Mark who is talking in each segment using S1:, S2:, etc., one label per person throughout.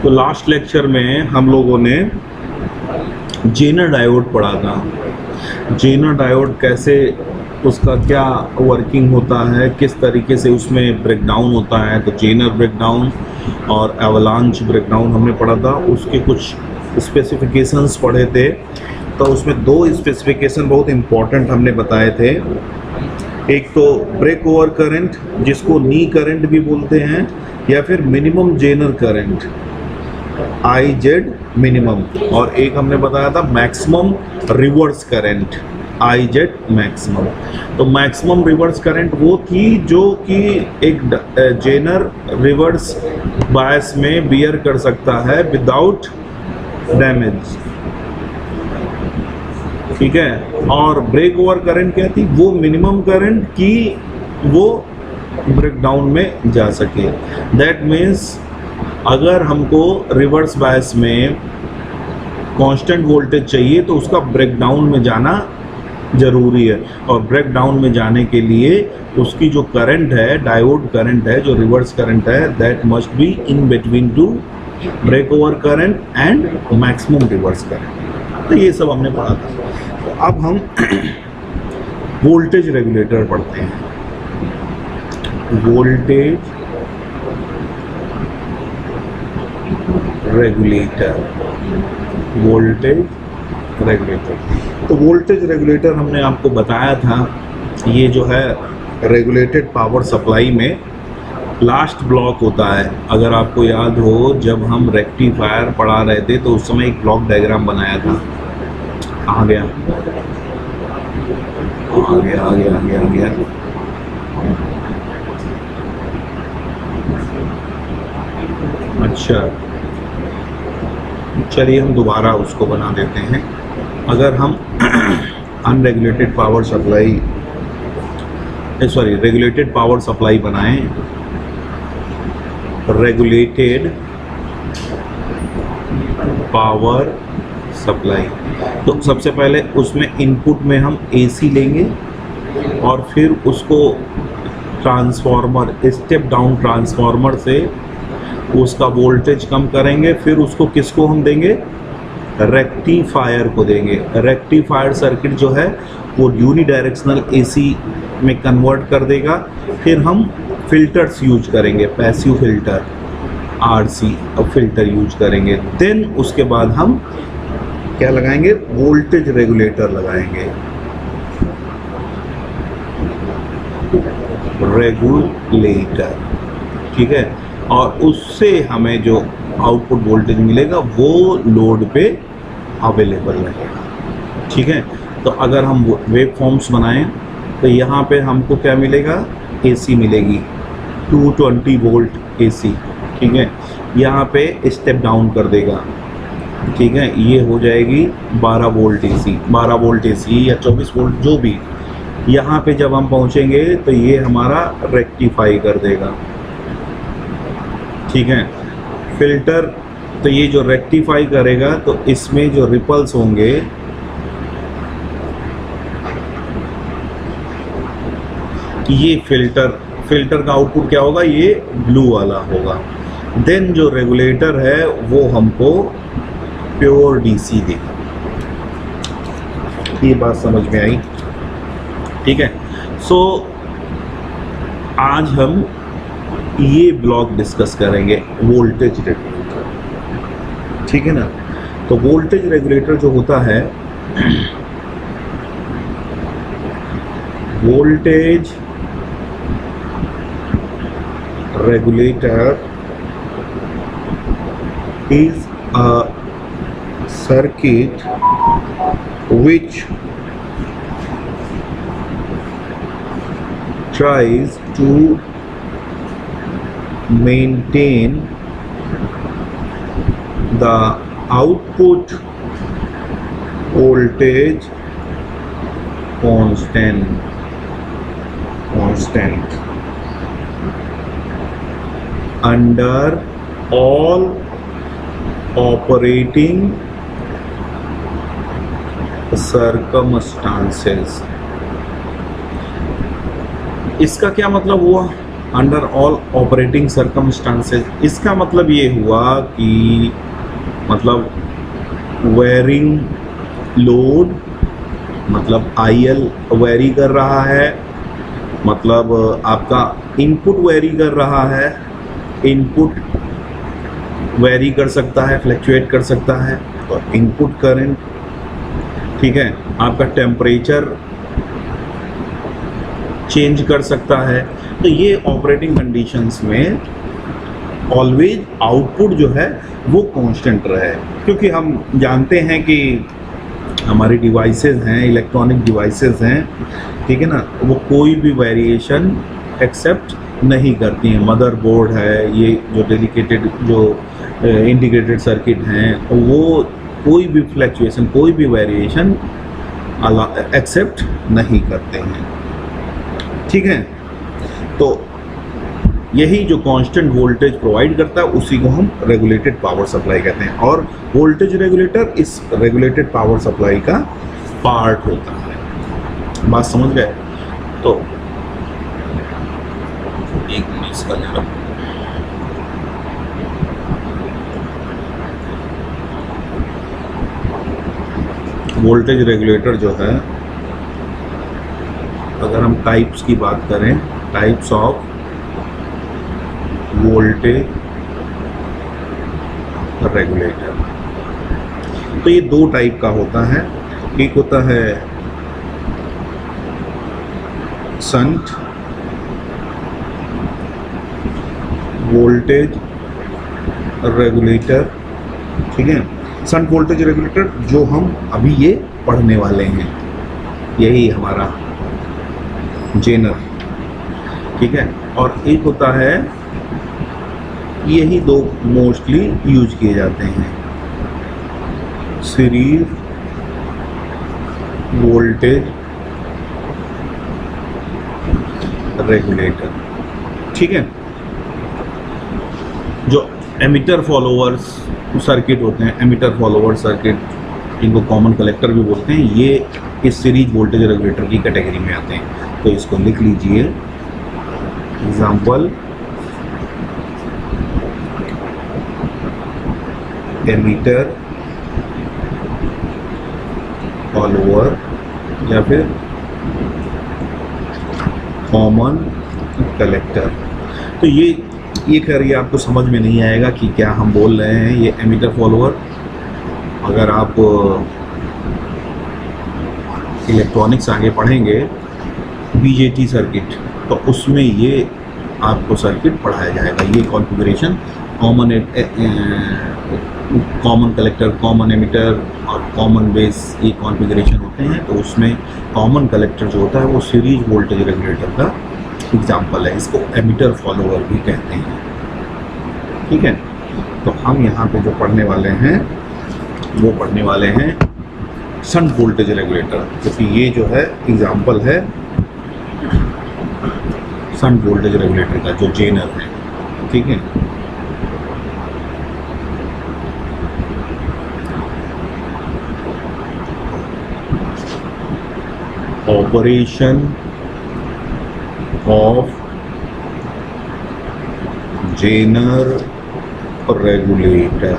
S1: तो last lecture में हम लोगों ने जेनर डायोड पढ़ा था। जेनर डायोड कैसे, उसका क्या वर्किंग होता है, किस तरीके से उसमें ब्रेकडाउन होता है। तो जेनर ब्रेकडाउन और एवलांच ब्रेकडाउन हमने पढ़ा था, उसके कुछ स्पेसिफिकेशंस पढ़े थे। तो उसमें दो स्पेसिफिकेशन बहुत इम्पोर्टेंट हमने बताए थे। एक तो ब्रेक ओवर करंट, जिसको नी करंट भी बोलते हैं, या फिर minimum zener current IZ minimum, और एक हमने बताया था maximum reverse current IZ maximum. तो मैक्सिमम रिवर्स करंट वो थी जो कि एक जेनर रिवर्स बायस में बियर कर सकता है विदाउट डैमेज, ठीक है। और ब्रेक ओवर करंट क्या थी, वो मिनिमम करंट की वो ब्रेकडाउन में जा सके। दैट मीन्स अगर हमको रिवर्स बायस में कांस्टेंट वोल्टेज चाहिए तो उसका ब्रेकडाउन में जाना ज़रूरी है, और ब्रेकडाउन में जाने के लिए उसकी जो करंट है, डायोड करंट है, जो रिवर्स करंट है, that must be in between two break over current and maximum reverse current. तो ये सब हमने पढ़ा था। तो अब हम वोल्टेज रेगुलेटर पढ़ते हैं। Voltage regulator, voltage regulator. तो वोल्टेज रेगुलेटर हमने आपको बताया था, ये जो है रेगुलेटेड पावर सप्लाई में लास्ट ब्लॉक होता है। अगर आपको याद हो, जब हम रेक्टिफायर पढ़ा रहे थे तो उस समय एक ब्लॉक डायग्राम बनाया था। आ गया आ गया आ गया आ गया आ गया अच्छा, चलिए हम दोबारा उसको बना देते हैं। अगर हम unregulated power supply, regulated power supply बनाएं, रेगुलेटेड पावर सप्लाई, तो सबसे पहले उसमें इनपुट में हम AC लेंगे और फिर उसको ट्रांसफार्मर, स्टेप डाउन ट्रांसफार्मर से उसका वोल्टेज कम करेंगे, फिर उसको किसको हम देंगे, रेक्टिफायर को देंगे। रेक्टिफायर सर्किट जो है वो यूनिडायरेक्शनल AC में कन्वर्ट कर देगा। फिर हम फिल्टर्स यूज करेंगे, passive filter RC filter use करेंगे। देन उसके बाद हम क्या लगाएंगे, वोल्टेज रेगुलेटर लगाएंगे, रेगुलेटर, ठीक है। और उससे हमें जो आउटपुट वोल्टेज मिलेगा वो लोड पे अवेलेबल रहेगा, ठीक है। तो अगर हम वेव फॉर्म्स बनाएं तो यहाँ पे हमको क्या मिलेगा, AC मिलेगी 220 वोल्ट AC, ठीक है। यहाँ पे स्टेप डाउन कर देगा, ठीक है, ये हो जाएगी 12 वोल्ट AC, 12 वोल्ट AC या 24 वोल्ट जो भी। यहाँ पे जब हम पहुँचेंगे तो ये हमारा रेक्टिफाई कर देगा, ठीक है। फिल्टर, तो ये जो रेक्टिफाई करेगा तो इसमें जो रिपल्स होंगे, ये फिल्टर का आउटपुट क्या होगा, ये ब्लू वाला होगा। देन जो रेगुलेटर है वो हमको प्योर DC देगा। ये बात समझ में आई, ठीक है। सो आज हम ये ब्लॉक डिस्कस करेंगे, वोल्टेज रेगुलेटर, ठीक है ना। तो वोल्टेज रेगुलेटर जो होता है, voltage regulator is a circuit which tries to maintain the output voltage constant under all operating circumstances। इसका क्या मतलब हुआ, अंडर ऑल ऑपरेटिंग सर्कमस्टांसेस, इसका मतलब ये हुआ कि मतलब वेरिंग लोड, मतलब IL वेरी कर रहा है, मतलब आपका इनपुट वेरी कर रहा है, इनपुट वेरी कर सकता है, फ्लक्चुएट कर सकता है, तो इनपुट करंट, ठीक है, आपका टेम्परेचर चेंज कर सकता है। तो ये ऑपरेटिंग कंडीशंस में ऑलवेज आउटपुट जो है वो कांस्टेंट रहे, क्योंकि हम जानते हैं कि हमारी डिवाइसेस हैं, इलेक्ट्रॉनिक डिवाइसेस हैं, ठीक है ना, वो कोई भी वेरिएशन एक्सेप्ट नहीं करती हैं। मदरबोर्ड है, ये जो डेडिकेटेड जो इंटीग्रेटेड सर्किट हैं, वो कोई भी फ्लक्चुएशन, कोई भी वेरिएशन एक्सेप्ट नहीं करते हैं, ठीक है। तो यही जो कांस्टेंट वोल्टेज प्रोवाइड करता है उसी को हम रेगुलेटेड पावर सप्लाई कहते हैं, और वोल्टेज रेगुलेटर इस रेगुलेटेड पावर सप्लाई का पार्ट होता है। बात समझ गए? तो एक मिनट इसका जरा वोल्टेज रेगुलेटर जो है, अगर हम टाइप्स की बात करें, टाइप्स ऑफ वोल्टेज रेगुलेटर, तो ये दो टाइप का होता है। एक होता है शंट वोल्टेज रेगुलेटर, ठीक है। शंट वोल्टेज रेगुलेटर जो हम अभी ये पढ़ने वाले हैं, यही हमारा जेनर, ठीक है। और एक होता है, यही दो मोस्टली यूज किए जाते हैं, सीरीज वोल्टेज रेगुलेटर, ठीक है। जो एमिटर फॉलोवर्स सर्किट होते हैं, एमिटर फॉलोवर सर्किट, इनको कॉमन कलेक्टर भी बोलते हैं, ये इस सीरीज वोल्टेज रेगुलेटर की कैटेगरी में आते हैं। तो इसको लिख लीजिए, एग्जाम्पल एमिटर फॉलोवर या फिर कॉमन कलेक्टर। तो ये खैर ये आपको समझ में नहीं आएगा कि क्या हम बोल रहे हैं। ये एमिटर फॉलोवर, अगर आप इलेक्ट्रॉनिक्स आगे पढ़ेंगे, BJT सर्किट, तो उसमें ये आपको सर्किट पढ़ाया जाएगा। ये configuration common collector, common emitter और कॉमन बेस, ये कॉन्फ़िगरेशन होते हैं। तो उसमें कॉमन कलेक्टर जो होता है वो सीरीज वोल्टेज रेगुलेटर का एग्जाम्पल है, इसको एमिटर फॉलोवर भी कहते हैं, ठीक है। तो हम यहाँ पे जो पढ़ने वाले हैं वो पढ़ने वाले हैं शंट वोल्टेज रेगुलेटर, क्योंकि ये जो है एग्जाम्पल है शंट वोल्टेज रेगुलेटर का, जो जेनर है, ठीक है। ऑपरेशन ऑफ जेनर रेगुलेटर,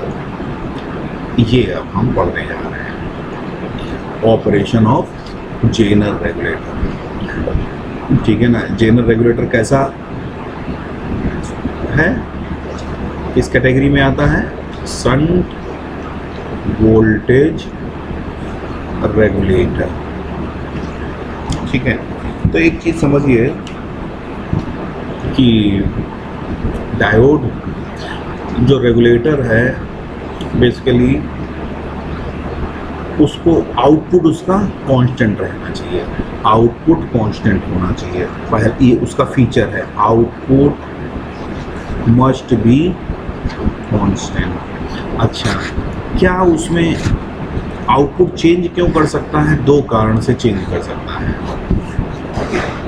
S1: ये अब हम पढ़ने जा रहे हैं, ऑपरेशन ऑफ जेनर रेगुलेटर, ठीक है ना। जेनर रेगुलेटर कैसा है, किस कैटेगरी में आता है? शंट वोल्टेज रेगुलेटर, ठीक है। तो एक चीज समझिए कि डायोड जो रेगुलेटर है, बेसिकली उसको आउटपुट उसका कांस्टेंट रहना चाहिए, आउटपुट कांस्टेंट होना चाहिए। पहले ये उसका फीचर है, आउटपुट मस्ट बी कांस्टेंट। अच्छा, क्या उसमें आउटपुट चेंज क्यों कर सकता है? दो कारण से चेंज कर सकता है,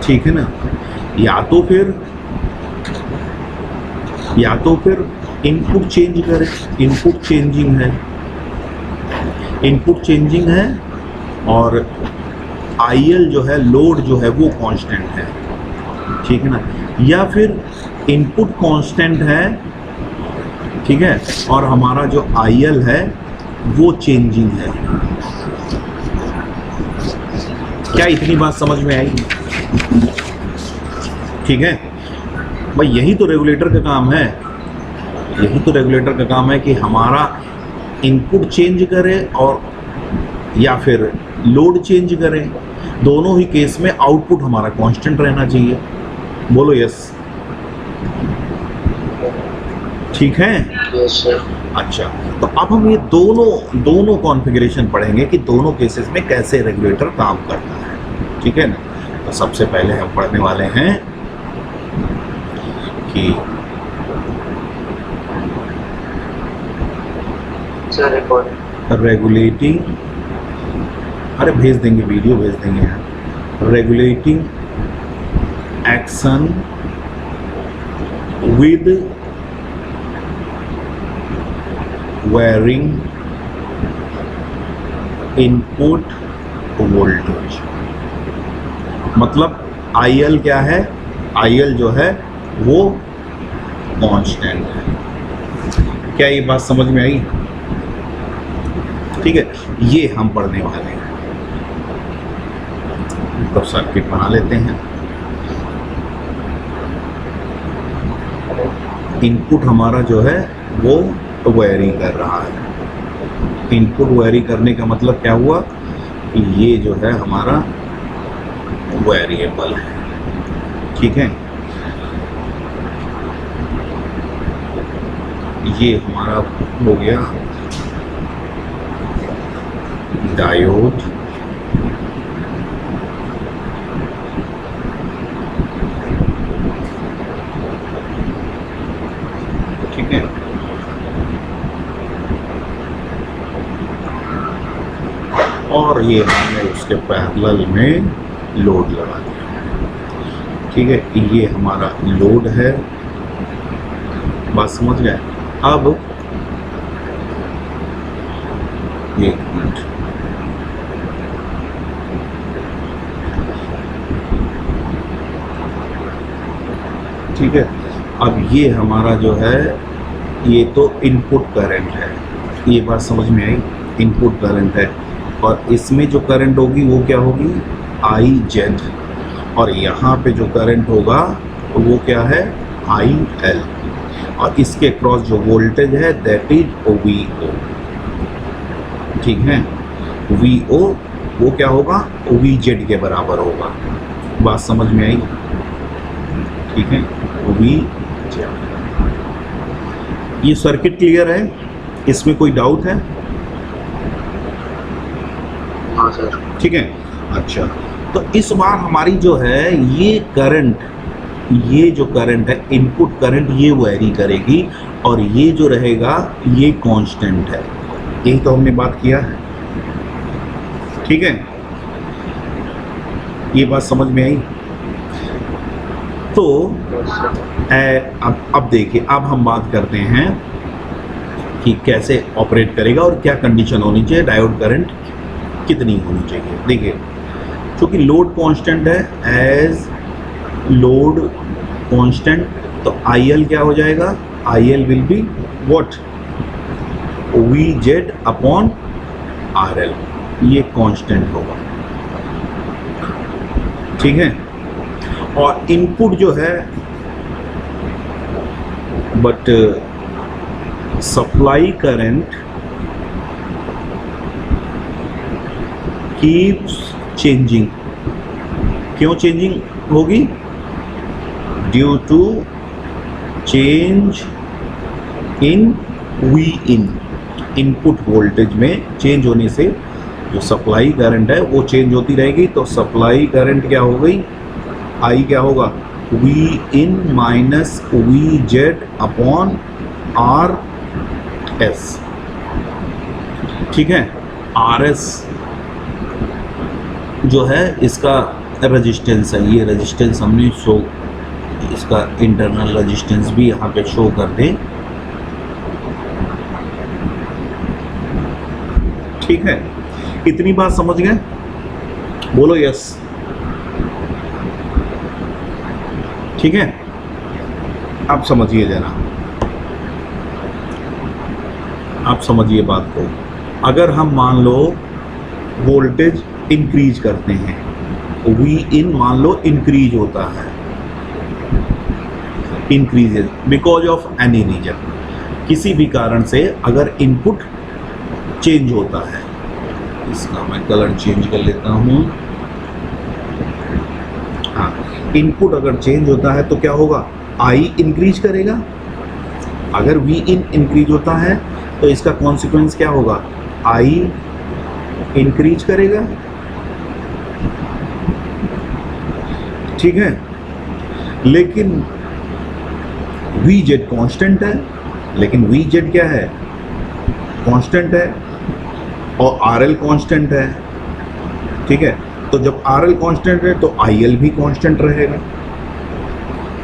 S1: ठीक है ना। या तो फिर इनपुट चेंज करे, इनपुट चेंजिंग है और IL जो है, लोड जो है वो कांस्टेंट है, ठीक है ना। या फिर इनपुट कांस्टेंट है, ठीक है, और हमारा जो IL है वो चेंजिंग है। क्या इतनी बात समझ में आई? ठीक है भाई, यही तो रेगुलेटर का काम है, यही तो रेगुलेटर का काम है कि हमारा इनपुट चेंज करे और या फिर लोड चेंज करे, दोनों ही केस में आउटपुट हमारा कांस्टेंट रहना चाहिए। बोलो यस। ठीक है,
S2: यस सर।
S1: अच्छा, तो अब हम ये दोनों कॉन्फ़िगरेशन पढ़ेंगे कि दोनों केसेस में कैसे रेगुलेटर काम करता है। ठीक है ना? तो सबसे पहले हम पढ़ने वाले हैं कि
S2: सर रिकॉर्डिंग
S1: रेगुलेटिंग, अरे भेज देंगे, वीडियो भेज देंगे यार। Regulating action with varying input voltage. मतलब IL क्या है? IL जो है वो कांस्टेंट है। क्या ये बात समझ में आई? ठीक है, ये हम पढ़ने वाले हैं। तो सर्किट बना लेते हैं। इनपुट हमारा जो है वो वेरी कर रहा है। इनपुट वेरी करने का मतलब क्या हुआ कि ये जो है हमारा वेरिएबल है। ठीक है, ये हमारा हो गया डायोड, ठीक है, और ये हमने उसके पैरेलल में लोड लगा दिया। ठीक है, ये हमारा लोड है। बात समझ गए? अब एक मिनट, ठीक है, अब ये हमारा जो है ये तो इनपुट करंट है। ये बात समझ में आई? इनपुट करंट है और इसमें जो करंट होगी वो क्या होगी? IZ, और यहाँ पे जो करंट होगा वो क्या है? IL, और इसके क्रॉस जो वोल्टेज है दैट इज VO। ठीक है, VO वो क्या होगा? VZ के बराबर होगा। बात समझ में आई? ठीक है, VZ। ये सर्किट क्लियर है? इसमें कोई डाउट है?
S2: हाँ सर।
S1: ठीक है, अच्छा, तो इस बार हमारी जो है ये करंट, ये जो करंट है इनपुट करंट, ये वेरी करेगी और ये जो रहेगा ये कांस्टेंट है। यही तो हमने बात किया है। ठीक है, ये बात समझ में आई? तो अब देखिए, अब हम बात करते हैं कि कैसे ऑपरेट करेगा और क्या कंडीशन होनी चाहिए, डायोड करंट कितनी होनी चाहिए। देखिए, क्योंकि लोड कांस्टेंट है, एज लोड कांस्टेंट, तो IL क्या हो जाएगा? IL will be what? VZ upon RL, ये कांस्टेंट होगा। ठीक है, और इनपुट जो है but supply current keeps changing. क्यों चेंजिंग होगी? Due to change in Vin, input voltage में चेंज होने से जो सप्लाई करंट है वो चेंज होती रहेगी। तो सप्लाई करंट क्या हो गई? I क्या होगा? Vin minus VZ upon RS। ठीक है, RS जो है इसका रेजिस्टेंस है। ये रेजिस्टेंस हमने शो, इसका इंटरनल रेजिस्टेंस भी यहाँ पे शो कर दें। ठीक है, इतनी बात समझ गए? बोलो यस। ठीक है, आप समझिए जरा, आप समझिए बात को। अगर हम मान लो वोल्टेज इंक्रीज करते हैं, वी इन मान लो इंक्रीज होता है, increases because of any reason, किसी भी कारण से अगर इनपुट चेंज होता है, इसका मैं कलर चेंज कर लेता हूँ। हाँ, इनपुट अगर चेंज होता है तो क्या होगा, आई इंक्रीज करेगा। अगर वी इन इंक्रीज होता है तो इसका कॉन्सिक्वेंस क्या होगा, आई इंक्रीज करेगा। ठीक है, लेकिन वी जेड कॉन्स्टेंट है, लेकिन वी जेड क्या है, कांस्टेंट है, और आर एल कांस्टेंट है। ठीक है, तो जब आर एल कांस्टेंट है तो आई एल भी कांस्टेंट रहेगा।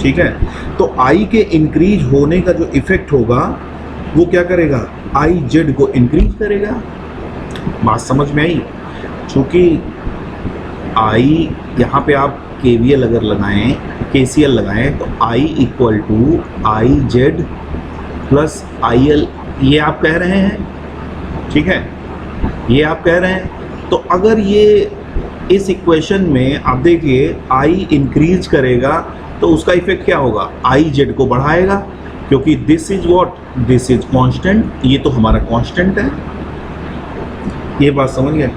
S1: ठीक है, तो आई के इंक्रीज होने का जो इफेक्ट होगा वो क्या करेगा, आई जेड को इंक्रीज करेगा। बात समझ में आई? चूंकि आई यहाँ पे आप केवीएल अगर लगाएं, केसीएल लगाएं, तो I equal to I Z plus I L, ये आप कह रहे हैं। ठीक है, ये आप कह रहे हैं। तो अगर ये इस इक्वेशन में आप देखिए आई इंक्रीज करेगा तो उसका इफेक्ट क्या होगा, आई जेड को बढ़ाएगा, क्योंकि this is what, this is constant, ये तो हमारा कांस्टेंट है। ये बात समझ गए?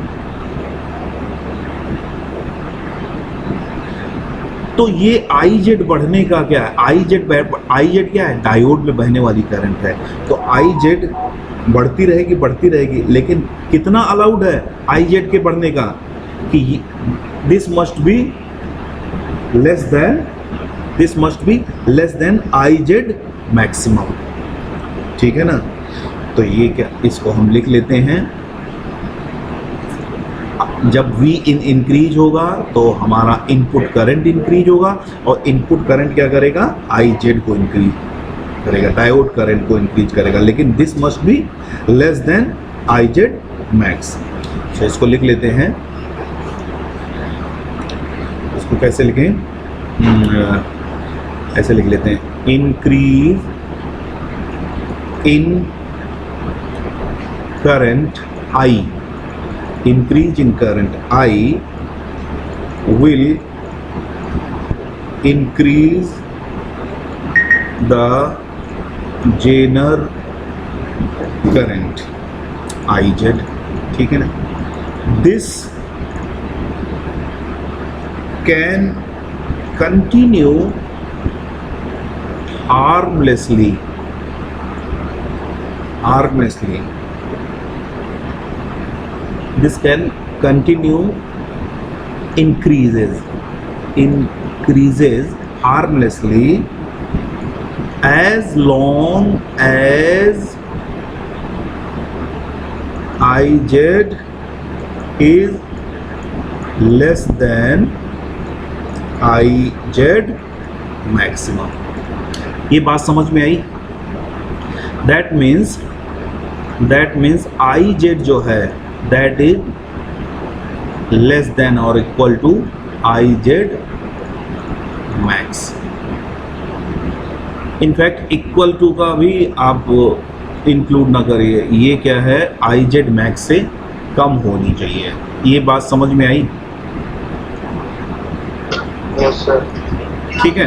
S1: तो ये आई जेड बढ़ने का क्या है, आई जेड क्या है, डायोड में बहने वाली करंट है। तो आई जेड बढ़ती रहेगी, लेकिन कितना अलाउड है आई जेड के बढ़ने का, कि this must be less than I Z maximum. ठीक है ना? तो ये क्या, इसको हम लिख लेते हैं, जब वी इन इंक्रीज होगा तो हमारा इनपुट करंट इंक्रीज होगा, और इनपुट करंट क्या करेगा, आई जेड को इंक्रीज करेगा, डायोड करंट को इंक्रीज करेगा, लेकिन this must be less than I Z max. तो इसको लिख लेते हैं, इसको कैसे लिखें, ऐसे लिख लेते हैं, increase in current I, increase in current I will increase the Zener current IZ। ठीक है ना? This can continue harmlessly this can continue increases harmlessly as long as IZ is less than IZ maximum। ये बात समझ में आई? that means IZ जो है that is less than or equal to IZ max। In fact equal to का भी आप include ना करिए, ये क्या है, IZ max से कम होनी चाहिए। ये बात समझ में आई?
S2: Yes sir.
S1: ठीक है,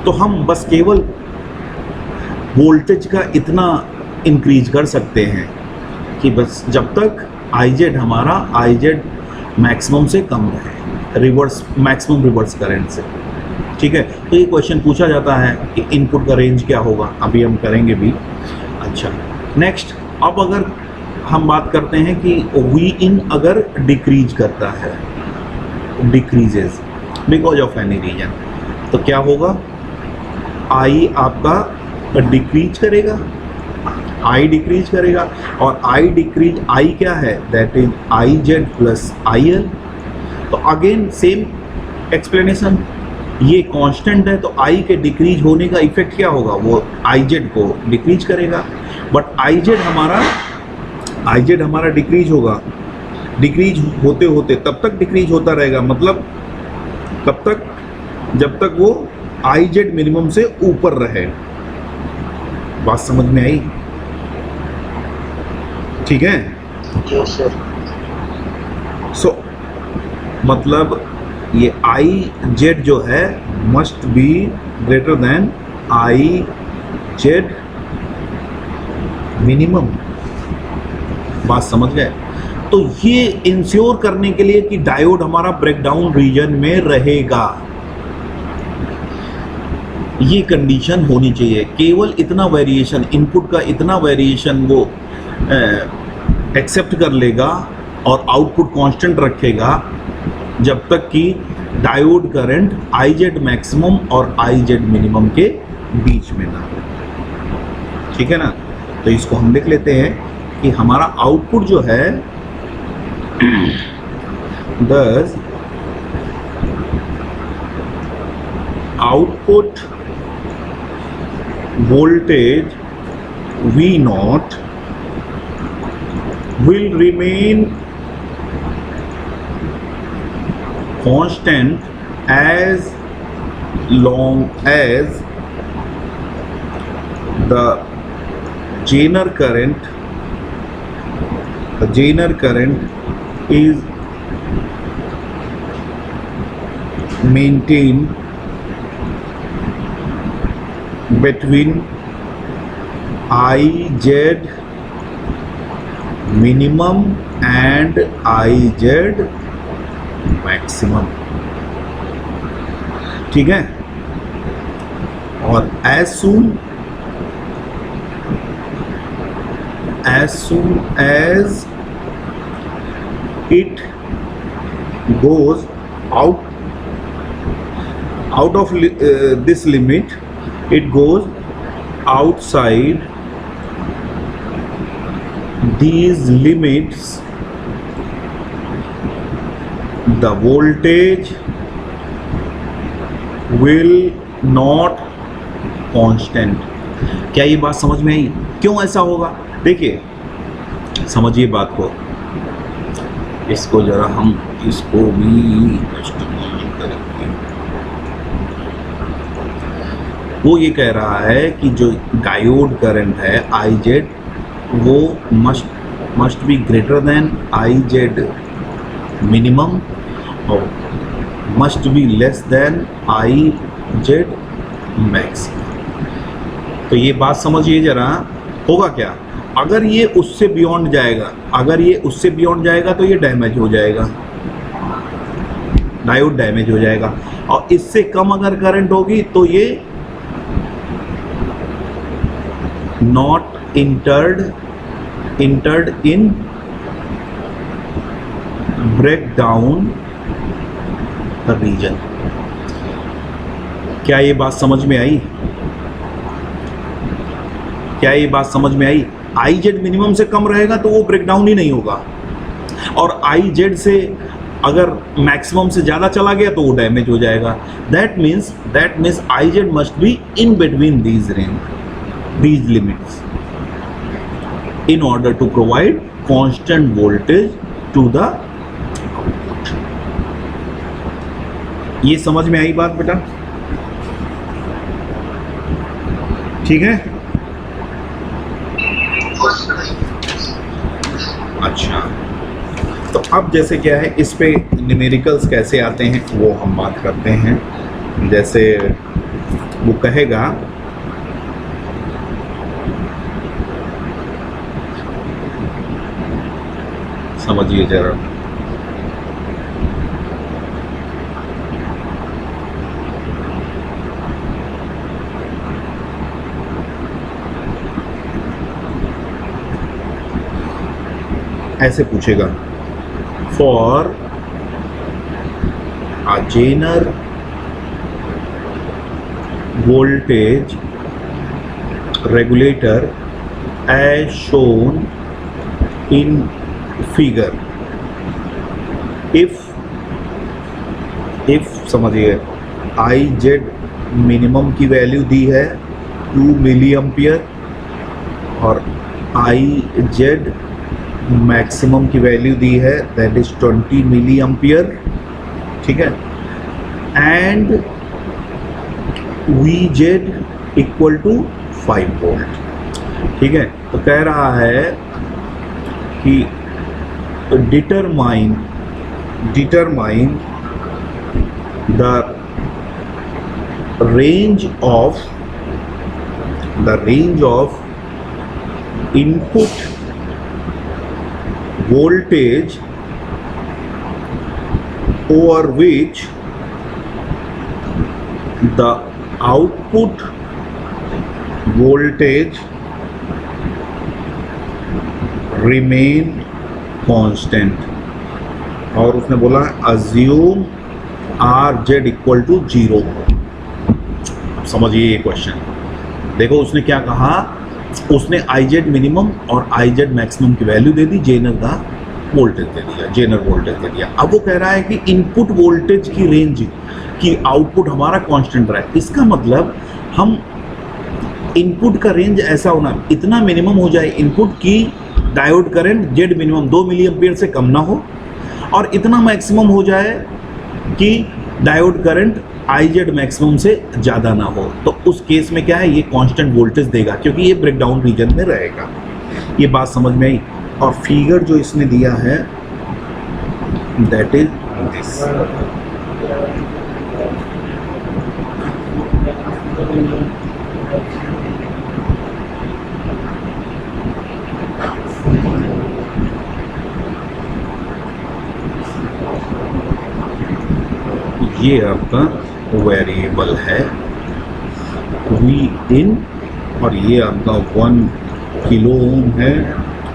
S1: तो हम बस केवल वोल्टेज का इतना इंक्रीज कर सकते हैं कि बस जब तक IZ हमारा IZ मैक्सिमम से कम रहे, मैक्सिमम रिवर्स करंट से। ठीक है, तो ये क्वेश्चन पूछा जाता है कि इनपुट का रेंज क्या होगा, अभी हम करेंगे भी। अच्छा, नेक्स्ट, अब अगर हम बात करते हैं कि वी इन अगर डिक्रीज करता है, decreases because of any reason, तो क्या होगा, आई आपका डिक्रीज करेगा, आई डिक्रीज करेगा, और आई डिक्रीज, आई क्या है, that is I Z plus I L. तो अगेन सेम एक्सप्लेनेशन, ये कांस्टेंट है तो आई के डिक्रीज होने का इफेक्ट क्या होगा, वो आई जेड को डिक्रीज करेगा। बट आई जेड हमारा डिक्रीज होगा, डिक्रीज होते होते तब तक डिक्रीज होता रहेगा, मतलब कब तक, जब तक वो आई जेड मिनिमम से ऊपर रहे। बात समझ में आई? ठीक है।
S2: जी सर।
S1: सो मतलब ये आई जेड जो है must be greater than I Z minimum. बात समझ गए? तो ये इंश्योर करने के लिए कि डायोड हमारा ब्रेकडाउन रीजन में रहेगा, ये कंडीशन होनी चाहिए। केवल इतना वेरिएशन, इनपुट का इतना वेरिएशन वो एक्सेप्ट कर लेगा और आउटपुट कांस्टेंट रखेगा जब तक कि diode current I Z maximum और आई जेड मिनिमम के बीच में ना हो। ठीक है ना? तो इसको हम लिख लेते हैं कि हमारा आउटपुट जो है thus output voltage V naught will remain constant as long as the Zener current is maintained between IZ minimum and IZ maximum। ठीक है? और as soon as it goes out of this limit, it goes outside these limits, the voltage will not constant। क्या ये बात समझ में आई? क्यों ऐसा होगा? देखिए, समझिए बात को। इसको जरा हम इसको भी इस्तेमाल करेंगे। वो ये कह रहा है कि जो डायोड करंट है आई जेड वो must be greater than I Z minimum और must be less than I Z maximum. तो ये बात समझिए जरा, होगा क्या अगर ये उससे बियॉन्ड जाएगा? अगर ये उससे बियॉन्ड जाएगा तो ये डैमेज हो जाएगा, डायोड डैमेज हो जाएगा। और इससे कम अगर करंट होगी तो ये not entered in breakdown region. क्या ये बात समझ में आई? क्या ये बात समझ में आई? आई जेड मिनिमम से कम रहेगा तो वो ब्रेकडाउन ही नहीं होगा, और आई जेड से अगर मैक्सिमम से ज़्यादा चला गया तो वो डैमेज हो जाएगा। That means I Z must be in between these limits in order to provide constant voltage to the output। ये समझ में आई बात बेटा? ठीक है? अच्छा, तो अब जैसे क्या है, इस पे न्यूमेरिकल्स कैसे आते हैं वो हम बात करते हैं। जैसे वो कहेगा समझिए जरा, ऐसे पूछेगा for a Zener voltage regulator as shown in figure, if समझिए आई जेड मिनिमम की वैल्यू दी है 2 मिली एम्पियर और आई जेड मैक्सिमम की वैल्यू दी है दैट इज 20 मिली एम्पियर। ठीक है? And V Z equal to 5 volt. ठीक है, तो कह रहा है कि determine the range of input voltage over which the output voltage remain constant। और उसने बोला assume RZ इक्वल टू 0। समझिए ये क्वेश्चन, देखो उसने क्या कहा, उसने IZ मिनिमम और IZ मैक्सिमम की वैल्यू दे दी, जेनर का वोल्टेज दे दिया, जेनर वोल्टेज दे दिया। अब वो कह रहा है कि इनपुट वोल्टेज की रेंज की आउटपुट हमारा कांस्टेंट रहा है। इसका मतलब हम इनपुट का रेंज ऐसा होना, इतना मिनिमम हो जाए इनपुट की diode current Z minimum 2 milli ampere से कम ना हो, और इतना मैक्सिमम हो जाए कि डायोड करंट IZ मैक्सिमम से ज़्यादा ना हो। तो उस केस में क्या है, ये कांस्टेंट वोल्टेज देगा क्योंकि ये ब्रेकडाउन रीजन में रहेगा। ये बात समझ में आई। और फिगर जो इसने दिया है दैट इज दिस। ये आपका वेरिएबल है वी इन, और ये आपका 1 किलो ओम है,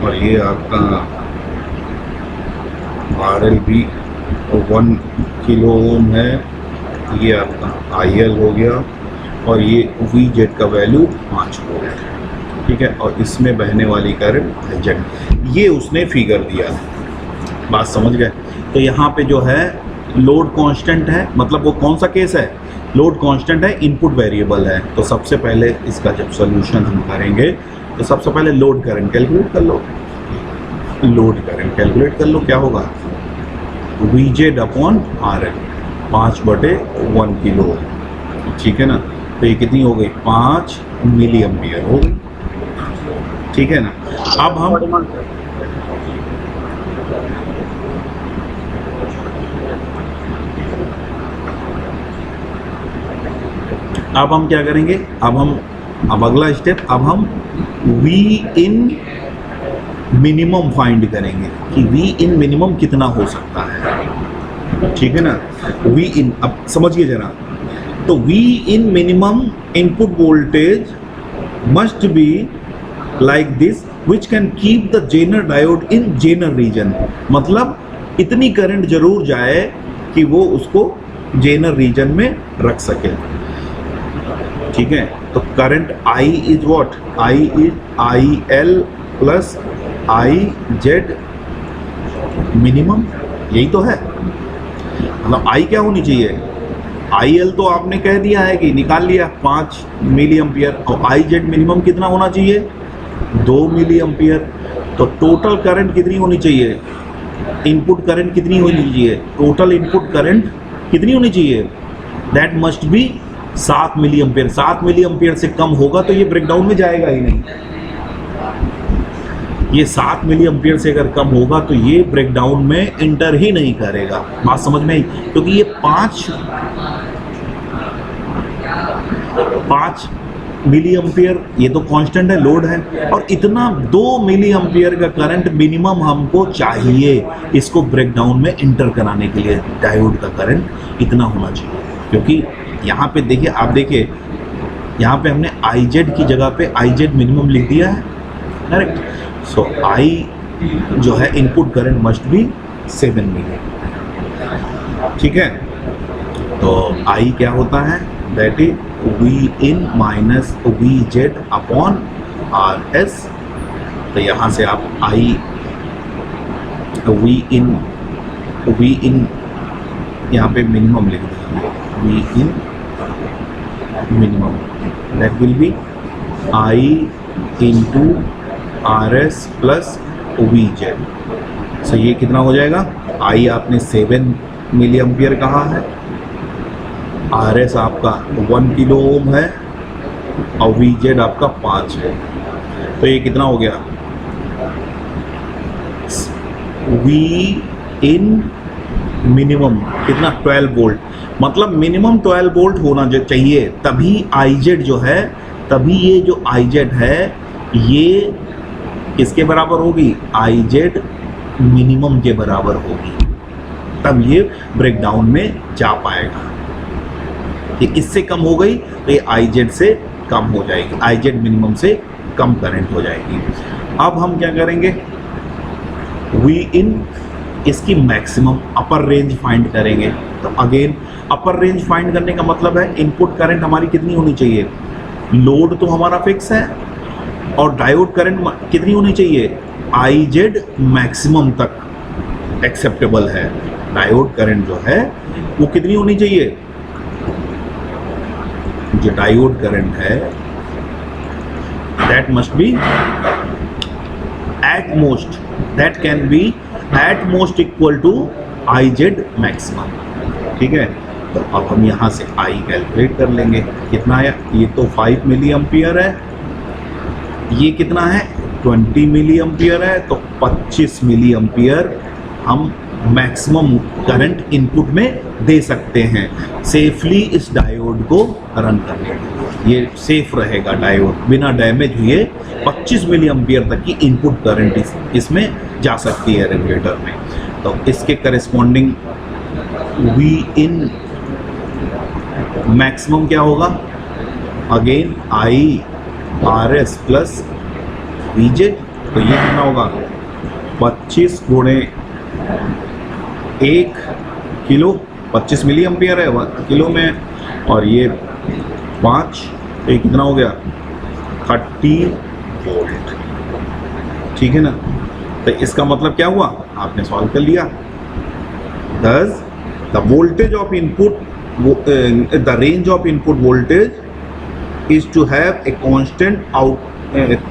S1: और ये आपका RL भी 1 किलो ओम है। ये आपका IL हो गया, और ये VZ का वैल्यू 5 वोल्ट। ठीक है, और इसमें बहने वाली करंट IZ। ये उसने फिगर दिया, बात समझ गए। तो यहाँ पे जो है लोड कांस्टेंट है, मतलब वो कौन सा केस है, लोड कांस्टेंट है, इनपुट वेरिएबल है। तो सबसे पहले इसका जब सोल्यूशन हम करेंगे तो सबसे पहले लोड करंट कैलकुलेट कर लो, लोड करंट कैलकुलेट कर लो। क्या होगा, VZ अपॉन RL 5/1 किलो। ठीक है ना, तो ये कितनी हो गई, 5 मिली एम्पियर हो गई। ठीक है ना, अब हम क्या करेंगे, अब अगला स्टेप, अब हम V इन मिनिमम फाइंड करेंगे कि V इन मिनिमम कितना हो सकता है। ठीक है ना, V इन, अब समझिए जरा, तो V in minimum input voltage must be like this which can keep the zener diode in zener region. मतलब इतनी करंट जरूर जाए कि वो उसको जेनर रीजन में रख सके। ठीक है, तो current I is what, I is IL plus IZ minimum, यही तो है। मतलब I क्या होनी चाहिए, IL तो आपने कह दिया है कि निकाल लिया 5 मिली एम्पियर, और IZ मिनिमम कितना होना चाहिए, 2 मिली एम्पियर। तो टोटल करंट कितनी होनी चाहिए, इनपुट करंट कितनी होनी चाहिए, टोटल इनपुट करंट कितनी होनी चाहिए, that must be 7 milli ampere. 7 milli ampere से कम होगा तो ये ब्रेकडाउन में जाएगा ही नहीं। ये 7 मिली एम्पियर से अगर कम होगा तो ये ब्रेकडाउन में इंटर ही नहीं करेगा। बात समझ में आई, क्योंकि ये 5 मिली एम्पियर ये तो कांस्टेंट है, लोड है, और इतना 2 मिली एम्पियर का करंट मिनिमम हमको चाहिए इसको ब्रेकडाउन में इंटर कराने के लिए। डायोड का करंट इतना होना चाहिए, क्योंकि यहाँ पे देखिए, आप देखिए यहाँ पे हमने IZ की जगह पे IZ मिनिमम लिख दिया है, करेक्ट। सो I जो है इनपुट करंट मस्ट बी 7 मिली। ठीक है, तो I क्या होता है, that is V in minus VZ upon RS। तो यहाँ से आप V in यहाँ पे मिनिमम लिख दीजिए, V in minimum that will be I into RS plus VZ। सो ये कितना हो जाएगा, I आपने 7 मिली एम्पियर कहा है, आर एस आपका 1 किलो ओम है और वी जेड आपका 5 है, तो ये कितना हो गया, वी इन मिनिमम कितना 12 वोल्ट, मतलब मिनिमम 12 वोल्ट होना जो चाहिए, तभी आई जेड जो है, तभी ये जो आई जेड है ये किसके बराबर होगी, आई जेड मिनिमम के बराबर होगी, तब ये ब्रेकडाउन में जा पाएगा। ये इससे कम हो गई तो ये आई जेड से कम हो जाएगी, आई जेड मिनिमम से कम करंट हो जाएगी। अब हम क्या करेंगे, वी इन इसकी मैक्सिमम अपर रेंज फाइंड करेंगे। तो अगेन अपर रेंज फाइंड करने का मतलब है इनपुट करंट हमारी कितनी होनी चाहिए, लोड तो हमारा फिक्स है और डायोड करंट कितनी होनी चाहिए, आई जेड मैक्सिमम तक एक्सेप्टेबल है। डायोड करंट जो है वो कितनी होनी चाहिए, जो डायोड करंट है that must be at most, that can be at most equal to I Z maximum. ठीक है, तो अब हम यहाँ से I कैलकुलेट कर लेंगे, कितना है, ये तो 5 मिली एम्पियर है, ये कितना है 20 मिली एम्पियर है, तो 25 मिली एम्पियर हम मैक्सिमम करंट इनपुट में दे सकते हैं सेफली इस डायोड को रन करने के। ये सेफ रहेगा डायोड, बिना डैमेज हुए 25 मिली एम्पियर तक की इनपुट करंट इसमें जा सकती है रेगुलेटर में। तो इसके करेस्पॉन्डिंग वी इन मैक्सिमम क्या होगा, again I R S plus V Z, तो ये कितना होगा 25 गुणे 1 किलो, 25 मिली एम्पियर है 1 किलो में, और ये 5, तो ये कितना हो गया 30 वोल्ट। ठीक है ना, तो इसका मतलब क्या हुआ, आपने सॉल्व कर लिया। Thus the voltage of input, the range of input voltage is to have a constant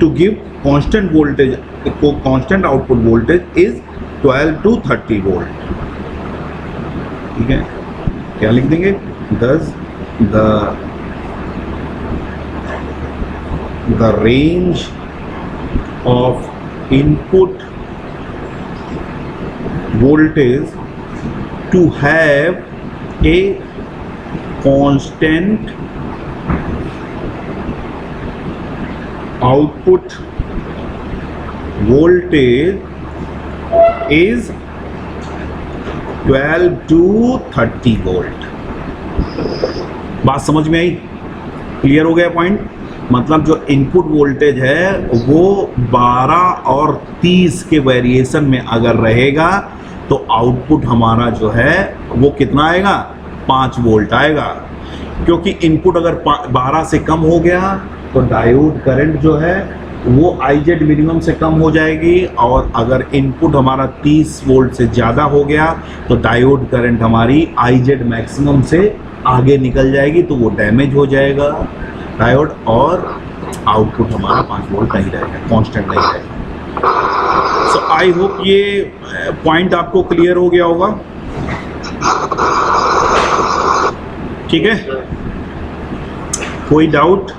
S1: to give constant voltage, constant output voltage is 12 to 30 volt। ठीक है, क्या लिख देंगे, thus the range of input voltage to have a constant output voltage is 12 to 30 volt. बात समझ में आई, clear हो गया पॉइंट। मतलब जो इनपुट वोल्टेज है वो 12 और 30 के वेरिएशन में अगर रहेगा तो आउटपुट हमारा जो है वो कितना आएगा, 5 वोल्ट आएगा। क्योंकि इनपुट अगर 12 से कम हो गया तो डायोड करंट जो है वो आई जेड मिनिमम से कम हो जाएगी, और अगर इनपुट हमारा 30 वोल्ट से ज़्यादा हो गया तो डायोड करंट हमारी आई जेड मैक्सिमम से आगे निकल जाएगी, तो वो डैमेज हो जाएगा डायोड, और आउटपुट हमारा 5 वोल्ट नहीं रहेगा, कांस्टेंट नहीं रहेगा। सो आई होप ये पॉइंट आपको क्लियर हो गया होगा। ठीक है, कोई डाउट?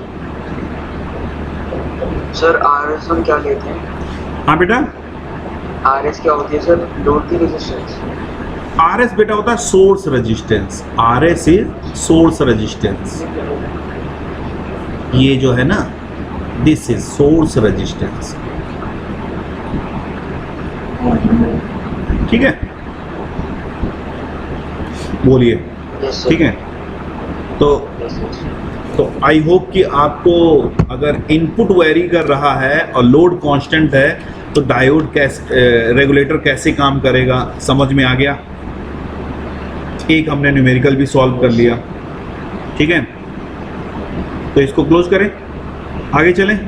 S2: सर आरएस हम क्या लेते हैं?
S1: हाँ बेटा,
S2: आरएस क्या होती है सर? लोड की रेजिस्टेंस।
S1: आरएस बेटा होता है source resistance, RS is source resistance. ये जो है ना, दिस इज सोर्स रेजिस्टेंस। ठीक है, बोलिए। ठीक है, तो आई होप कि आपको अगर इनपुट वेरी कर रहा है और लोड कांस्टेंट है तो डायोड कैसे, रेगुलेटर कैसे काम करेगा समझ में आ गया। एक हमने न्यूमेरिकल भी सॉल्व कर लिया। ठीक है, तो इसको क्लोज करें, आगे चलें।